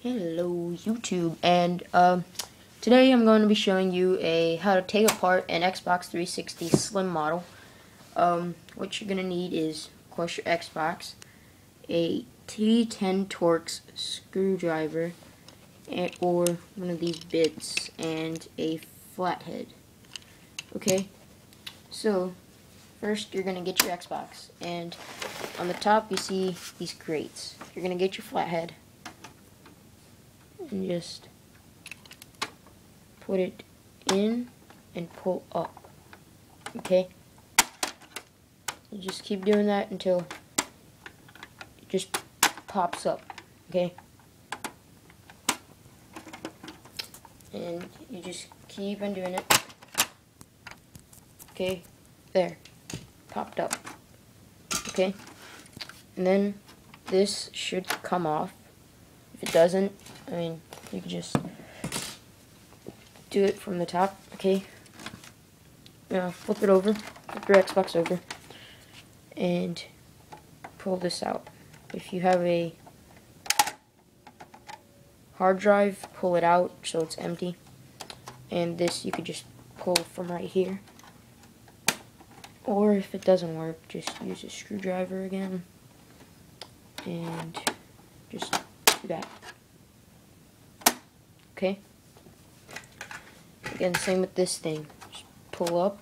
Hello YouTube, and today I'm going to be showing you how to take apart an Xbox 360 Slim model. What you're going to need is, of course, your Xbox, a T10 Torx screwdriver, or one of these bits, and a flathead. Okay, so first you're going to get your Xbox, and on the top you see these crates. You're going to get your flathead and just put it in and pull up. Okay? You just keep doing that until it just pops up. Okay? And you just keep on doing it. Okay? There. Popped up. Okay? And then this should come off. If it doesn't, I mean, you can just do it from the top. Okay? Now flip it over. Flip your Xbox over. And pull this out. If you have a hard drive, pull it out so it's empty. And this you could just pull from right here. Or if it doesn't work, just use a screwdriver again. And just do that. Okay? Again, same with this thing. Just pull up.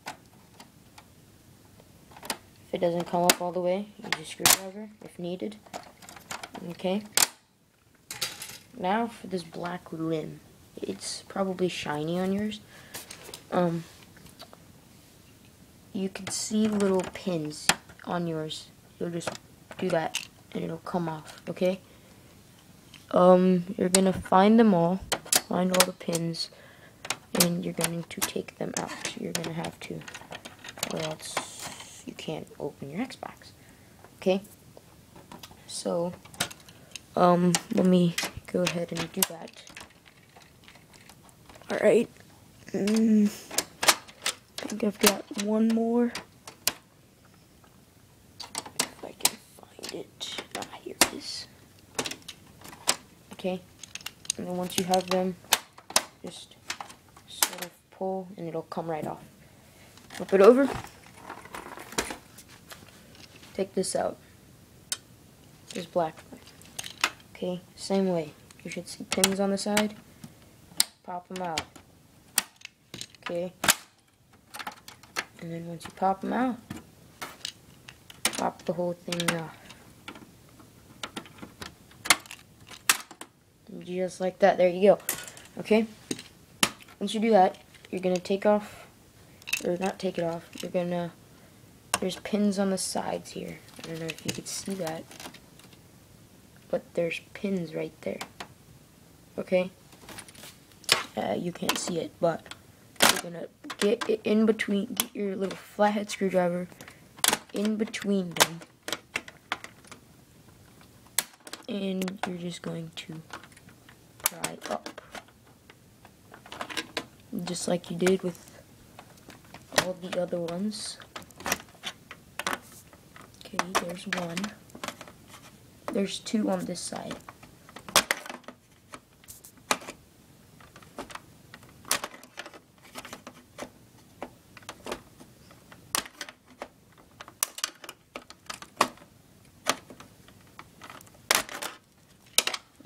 If it doesn't come up all the way, use a screwdriver if needed. Okay? Now for this black rim. It's probably shiny on yours. You can see little pins on yours. You'll just do that and it'll come off, okay? You're gonna find them all, find all the pins, and you're going to take them out. You're gonna have to, or else you can't open your Xbox. Okay? So, let me go ahead and do that. Alright. I think I've got one more. If I can find it. Ah, here it is. Okay. And then once you have them, just sort of pull and it'll come right off. Flip it over. Take this out. This black one. Okay, same way. You should see pins on the side. Pop them out. Okay. And then once you pop them out, pop the whole thing off. Just like that. There you go. Okay? Once you do that, you're going to take off, or not take it off, you're going to, there's pins on the sides here. I don't know if you could see that, but there's pins right there. Okay? You can't see it, but you're going to get it in between, get your little flathead screwdriver in between them, and you're just going to pry up, just like you did with all the other ones. Okay, there's one. There's two on this side.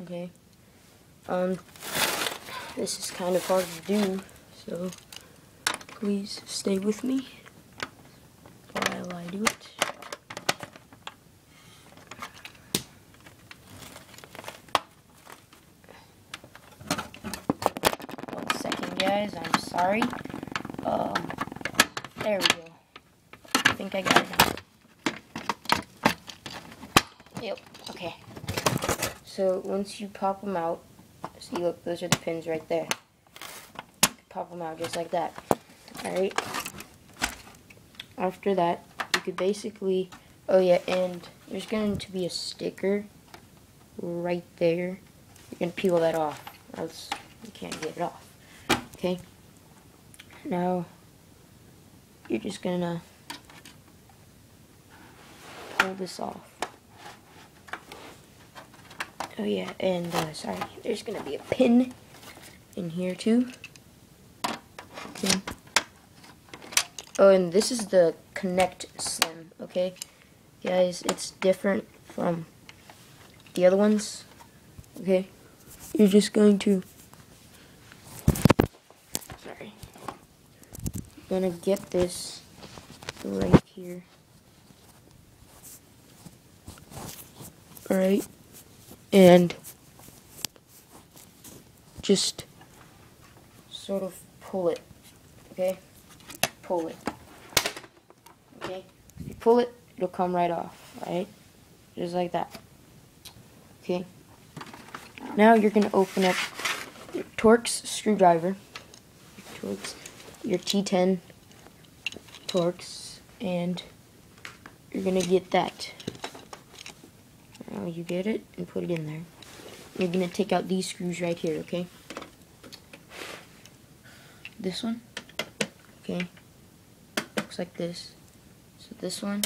Okay. This is kind of hard to do, so please stay with me while I do it. One second, guys. I'm sorry. There we go. I think I got it now. Yep. Okay. So once you pop them out, see, look, those are the pins right there. Pop them out just like that. Alright. After that, you could basically, oh yeah, and there's going to be a sticker right there. You're going to peel that off, or else you can't get it off. Okay? Now, you're just going to pull this off. Oh yeah, and sorry, there's gonna be a pin in here too. Okay. Oh, and this is the Connect Slim, okay? Guys, it's different from the other ones, okay? You're just going to, sorry, gonna get this right here. Alright, and just sort of pull it, okay? Pull it, okay? If you pull it, it'll come right off, right? Just like that, okay? Now you're gonna open up your Torx screwdriver, your T10 Torx, and you're gonna get that. Now you get it and put it in there. You're gonna take out these screws right here, okay? This one, okay? Looks like this. So this one,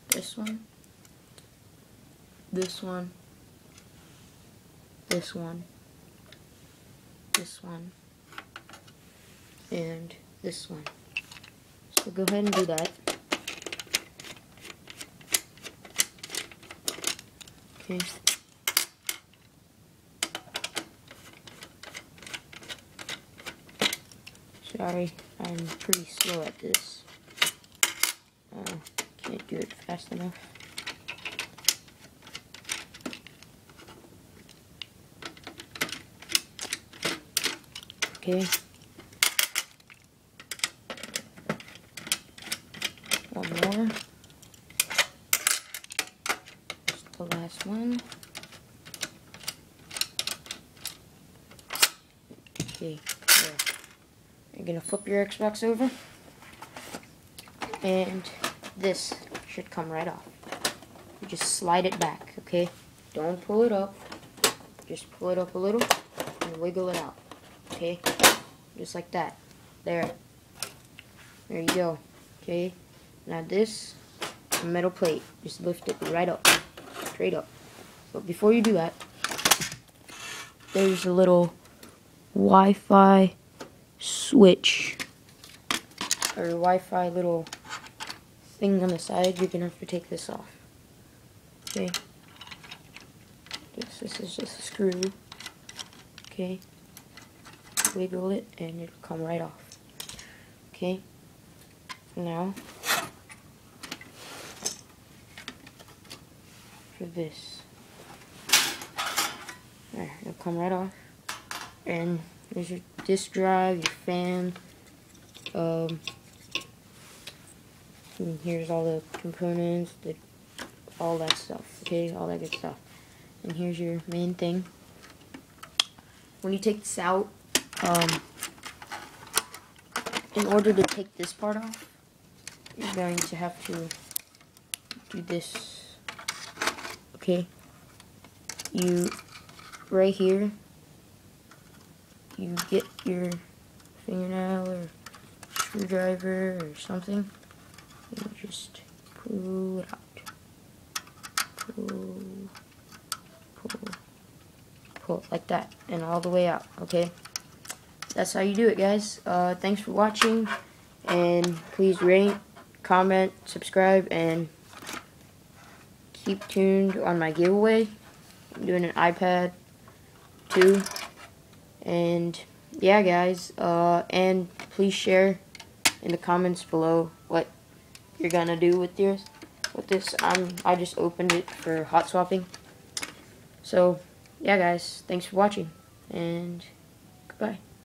this one, this one, this one, this one, and this one. So go ahead and do that. Okay. Sorry, I'm pretty slow at this. Can't do it fast enough. Okay. One more. Just the last one. Okay, there. You're gonna flip your Xbox over, and this should come right off. You just slide it back, okay? Don't pull it up. Just pull it up a little and wiggle it out, okay? Just like that. There. There you go, okay? Now this metal plate, just lift it right up, straight up. But before you do that, there's a little Wi-Fi switch, or Wi-Fi little thing on the side. You're gonna have to take this off. Okay. This is just a screw. Okay. Wiggle it and it'll come right off. Okay. Now for this. There, it'll come right off. And there's your disk drive, your fan, and here's all the components, all that stuff, okay, all that good stuff. And here's your main thing. When you take this out, in order to take this part off, you're going to have to do this, okay? You, right here, you get your fingernail or screwdriver or something, and you just pull it out. Pull like that, and all the way out, okay? That's how you do it, guys. Thanks for watching, and please rate, comment, subscribe, and keep tuned on my giveaway. I'm doing an iPad 2. And yeah, guys, and please share in the comments below what you're gonna do with yours. With this, I just opened it for hot swapping. So yeah, guys, thanks for watching, and goodbye.